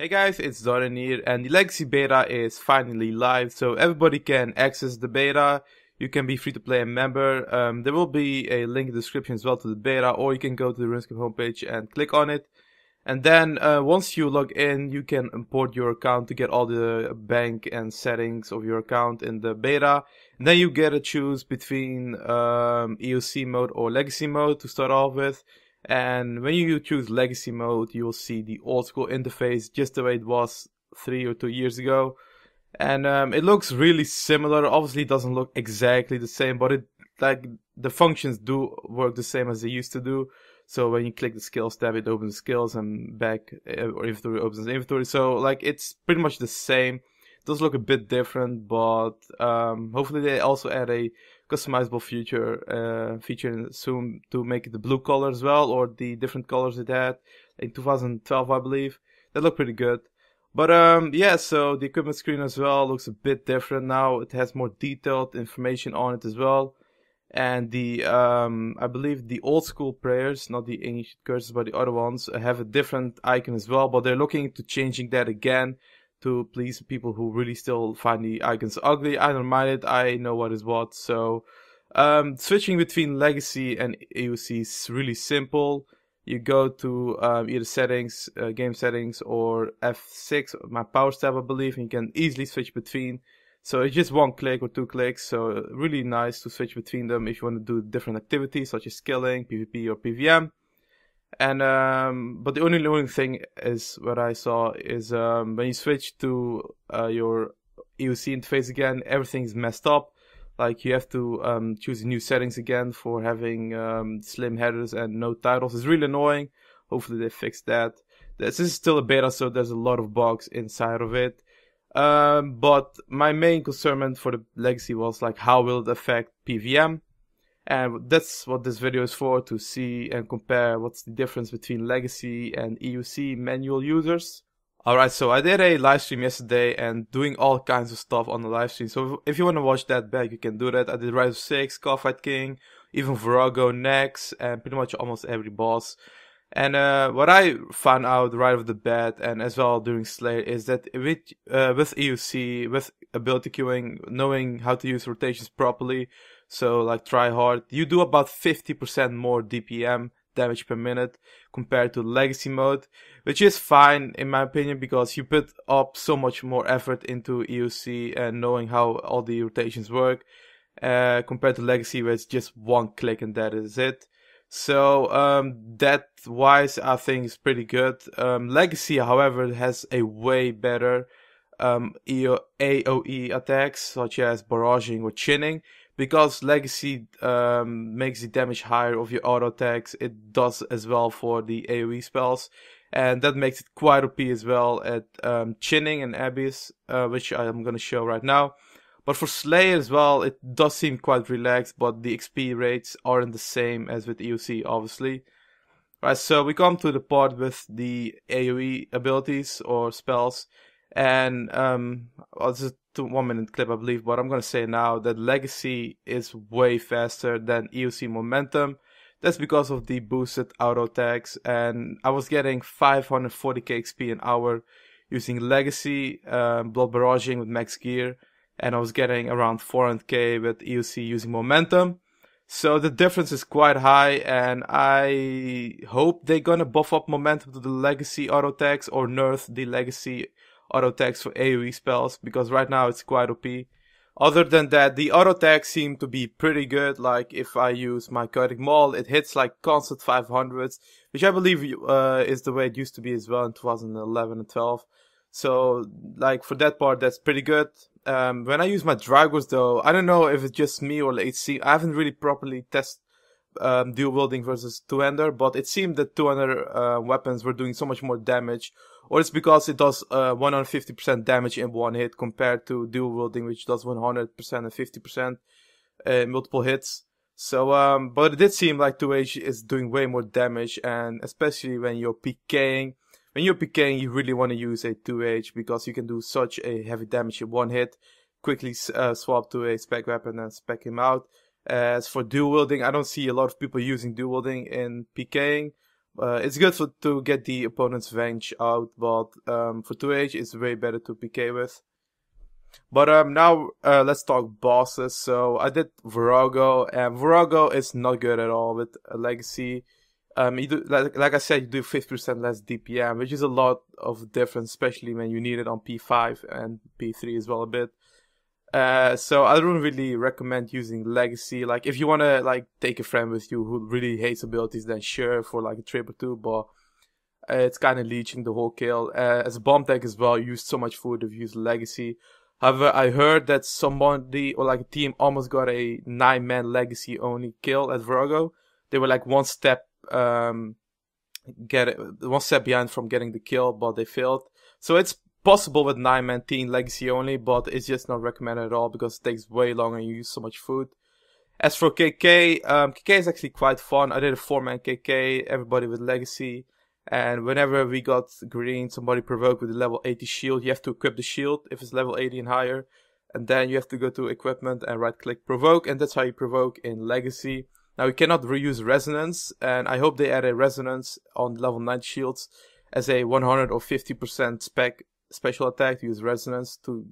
Hey guys, it's Dardan here, and the Legacy beta is finally live, so everybody can access the beta. You can be free to play a member. There will be a link in the description as well to the beta, or you can go to the Runescape homepage and click on it. And then once you log in, you can import your account to get all the bank and settings of your account in the beta. And then you get to choose between EoC mode or Legacy mode to start off with. And when you choose Legacy mode, you will see the old school interface just the way it was 3 or 2 years ago. And it looks really similar. Obviously, it doesn't look exactly the same, but the functions do work the same as they used to do. So when you click the skills tab, it opens the skills, and back or inventory opens the inventory. So like it's pretty much the same. It does look a bit different, but hopefully they also add a customizable feature soon to make it the blue color as well, or the different colors it had in 2012, I believe. That looked pretty good. But yeah, so the equipment screen as well looks a bit different now. It has more detailed information on it as well. And the I believe the old school prayers, not the ancient curses, but the other ones, have a different icon as well. But they're looking into changing that again to please people who really still find the icons ugly. I don't mind it. I know what is what. So switching between Legacy and EoC is really simple. You go to either settings, game settings, or F6, my power tab, I believe, and you can easily switch between. So it's just one click or two clicks, so really nice to switch between them if you want to do different activities such as skilling, PvP, or PvM. And but the only thing is what I saw is when you switch to your EoC interface again, everything's messed up. Like you have to choose new settings again for having slim headers and no titles. It's really annoying. Hopefully they fix that. This is still a beta, so there's a lot of bugs inside of it. But my main concern for the Legacy was like how will it affect PvM, and that's what this video is for, to see and compare what's the difference between Legacy and EoC manual users. Alright, so I did a live stream yesterday and doing all kinds of stuff on the live stream, so if you want to watch that back, you can do that. I did Rise of 6, Callfight King, even Virago, Nex, and pretty much almost every boss. And what I found out right off the bat, and as well during Slayer, is that with EoC, with ability queuing, knowing how to use rotations properly, so like try hard, you do about 50% more DPM, damage per minute, compared to Legacy mode, which is fine in my opinion, because you put up so much more effort into EoC and knowing how all the rotations work, compared to Legacy, where it's just one click and that is it. So that wise, I think is pretty good. Legacy, however, has a way better AoE attacks, such as barraging or chinning. Because Legacy makes the damage higher of your auto attacks, it does as well for the AoE spells. And that makes it quite OP as well at chinning and abyss, which I'm going to show right now. But for Slayer as well, it does seem quite relaxed, but the XP rates aren't the same as with EoC, obviously. Right, so we come to the part with the AoE abilities or spells. And well, this is a 1 minute clip, I believe, but I'm going to say now that Legacy is way faster than EoC momentum. That's because of the boosted auto attacks, and I was getting 540k XP an hour using Legacy, blood barraging with max gear. And I was getting around 400k with EoC using momentum. So the difference is quite high, and I hope they're gonna buff up momentum to the Legacy auto attacks, or nerf the Legacy auto attacks for AoE spells, because right now it's quite OP. Other than that, the auto attacks seem to be pretty good. Like if I use my Chaotic Maul, it hits like constant 500s, which I believe is the way it used to be as well in 2011 and 12. So like for that part, that's pretty good. When I use my Dragons though, I don't know if it's just me or HC. I haven't really properly tested dual wielding versus two-hander, but it seemed that two-hander weapons were doing so much more damage, or it's because it does 150% damage in one hit compared to dual wielding, which does 100% and 50% in multiple hits. So, but it did seem like 2H is doing way more damage, and especially when you're PKing. When you're PKing, you really want to use a 2H because you can do such a heavy damage in one hit. Quickly swap to a spec weapon and spec him out. As for dual wielding, I don't see a lot of people using dual wielding in PKing. It's good to get the opponent's range out, but for 2H it's way better to PK with. But now let's talk bosses. So I did Virago, and Virago is not good at all with Legacy. You do, like I said, you do 50% less DPM, which is a lot of difference, especially when you need it on P5 and P3 as well a bit. So I don't really recommend using Legacy. Like, if you want to, like, take a friend with you who really hates abilities, then sure, for like a trip or two, but it's kind of leeching the whole kill. As a bomb tech as well, you use so much food if you use Legacy. However, I heard that somebody, or like a team, almost got a 9-man Legacy only kill at Virago. They were like one step behind from getting the kill, but they failed. So it's possible with 9-man team Legacy only, but it's just not recommended at all because it takes way longer and you use so much food. As for KK, KK is actually quite fun. I did a 4-man KK, everybody with Legacy. And whenever we got green, somebody provoked with a level 80 shield, you have to equip the shield if it's level 80 and higher. And then you have to go to equipment and right click provoke, and that's how you provoke in Legacy. Now you cannot reuse resonance, and I hope they add a resonance on level 9 shields as a 100 or 50% special attack to use resonance to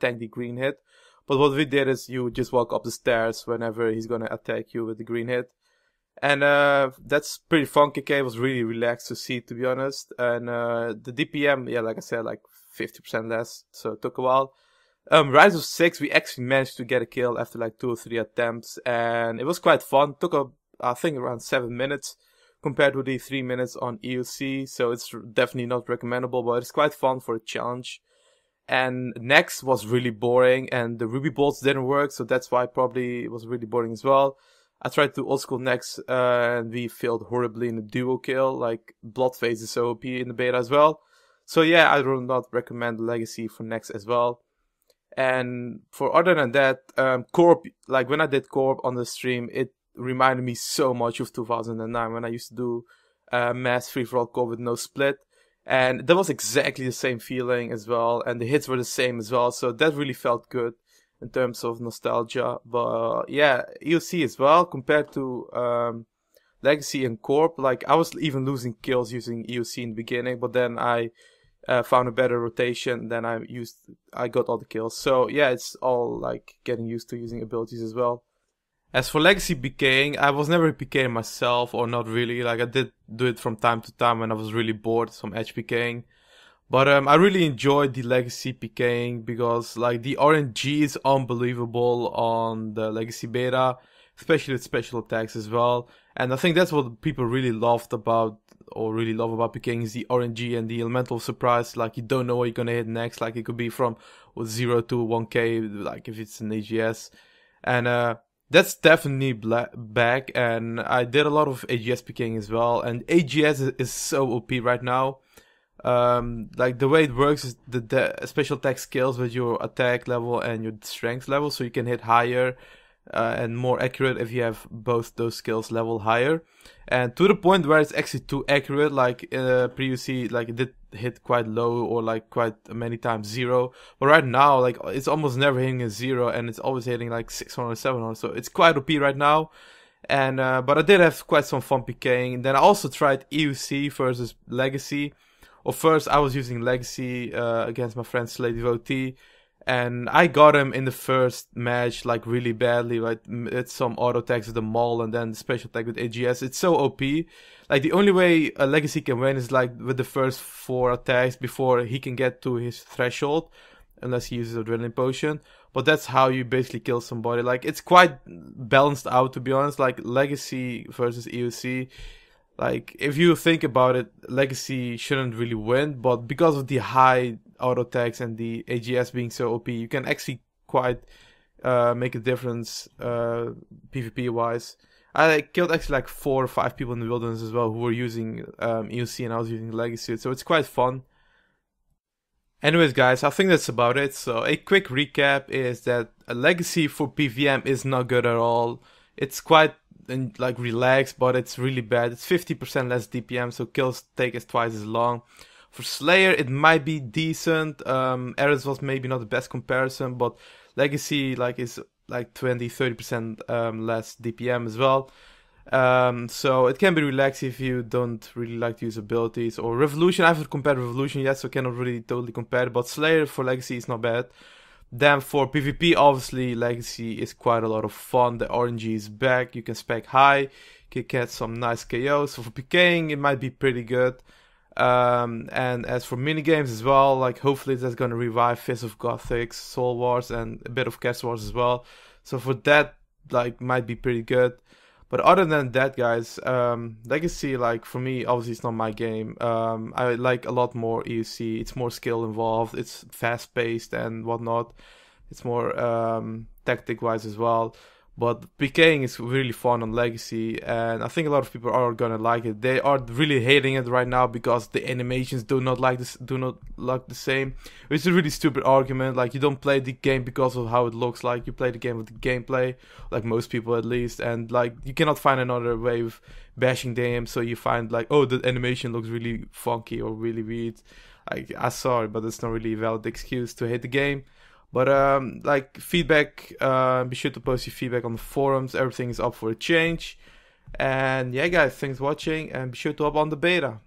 tank the green hit. But what we did is you just walk up the stairs whenever he's gonna attack you with the green hit. And that's pretty fun. KK was really relaxed to see, to be honest. And the DPM, yeah, like I said, like 50% less, so it took a while. Rise of 6, we actually managed to get a kill after like 2 or 3 attempts, and it was quite fun. Took I think around 7 minutes compared to the 3 minutes on EoC, so it's definitely not recommendable, but it's quite fun for a challenge. And next was really boring, and the ruby bolts didn't work, so that's why probably it was really boring as well. I tried to old school next, and we failed horribly in the duo kill. Like, Bloodface is so OP in the beta as well. So yeah, I do not recommend Legacy for next as well. And for other than that, Corp, like when I did Corp on the stream, it reminded me so much of 2009 when I used to do mass free-for-all Corp with no split. And that was exactly the same feeling as well, and the hits were the same as well, so that really felt good in terms of nostalgia. But yeah, EoC as well, compared to Legacy and Corp, like I was even losing kills using EoC in the beginning, but then I found a better rotation, then I got all the kills. So yeah, it's all like getting used to using abilities as well. As for Legacy PKing, I was never PKing myself, or not really. Like I did do it from time to time when I was really bored, some edge PKing. But I really enjoyed the Legacy PKing because like the RNG is unbelievable on the Legacy beta, especially with special attacks as well. And I think that's what people really loved about, or really love about PKing, is the RNG and the elemental surprise. Like you don't know what you're gonna hit next. Like it could be from 0 to 1k, like if it's an AGS. And that's definitely back, and I did a lot of AGS PKing as well. And AGS is so OP right now. Like the way it works is the special attack scales with your attack level and your strength level, so you can hit higher and more accurate if you have both those skills level higher, and to the point where it's actually too accurate. Like previously, like it did hit quite low, or like quite many times 0, but right now like it's almost never hitting a 0, and it's always hitting like 600 700, so it's quite OP right now. And but I did have quite some fun PKing. Then I also tried EoC versus Legacy. Well, first I was using Legacy against my friend Slay Devotee, and I got him in the first match like really badly. Like it's some auto attacks with the Maul and then the special attack with AGS. It's so OP. Like the only way a Legacy can win is like with the first 4 attacks before he can get to his threshold, unless he uses Adrenaline Potion. But that's how you basically kill somebody. Like it's quite balanced out, to be honest. Like Legacy versus EoC. Like, if you think about it, Legacy shouldn't really win, but because of the high auto attacks and the AGS being so OP, you can actually quite make a difference PvP wise. I killed actually like 4 or 5 people in the wilderness as well who were using EoC, and I was using Legacy, so it's quite fun. Anyways guys, I think that's about it. So a quick recap is that a Legacy for PVM is not good at all. It's quite like relaxed, but it's really bad. It's 50% less DPM, so kills take us twice as long. For Slayer, it might be decent. Ares was maybe not the best comparison, but Legacy like is like 20-30% less DPM as well. So it can be relaxed if you don't really like to use abilities. Or Revolution, I haven't compared Revolution yet, so I cannot really totally compare it. But Slayer for Legacy is not bad. Then for PvP, obviously, Legacy is quite a lot of fun. The RNG is back. You can spec high. You can get some nice KOs. So for PKing, it might be pretty good. And as for minigames as well, like hopefully that's gonna revive Fist of Gothic, Soul Wars, and a bit of Cash Wars as well. So for that, like, might be pretty good. But other than that, guys, Legacy, like, for me, obviously it's not my game. I like a lot more EoC. It's more skill involved. It's fast-paced and whatnot. It's more tactic-wise as well. But PKing is really fun on Legacy, and I think a lot of people are gonna like it. They are really hating it right now because the animations do not look the same. It's a really stupid argument. Like, you don't play the game because of how it looks like. You play the game with the gameplay, like most people at least. And like, you cannot find another way of bashing the game. So you find like, oh, the animation looks really funky or really weird. Like, I'm sorry, but it's not really a valid excuse to hate the game. But like, feedback, be sure to post your feedback on the forums. Everything is up for a change. And yeah, guys, thanks for watching, and be sure to hop on the beta.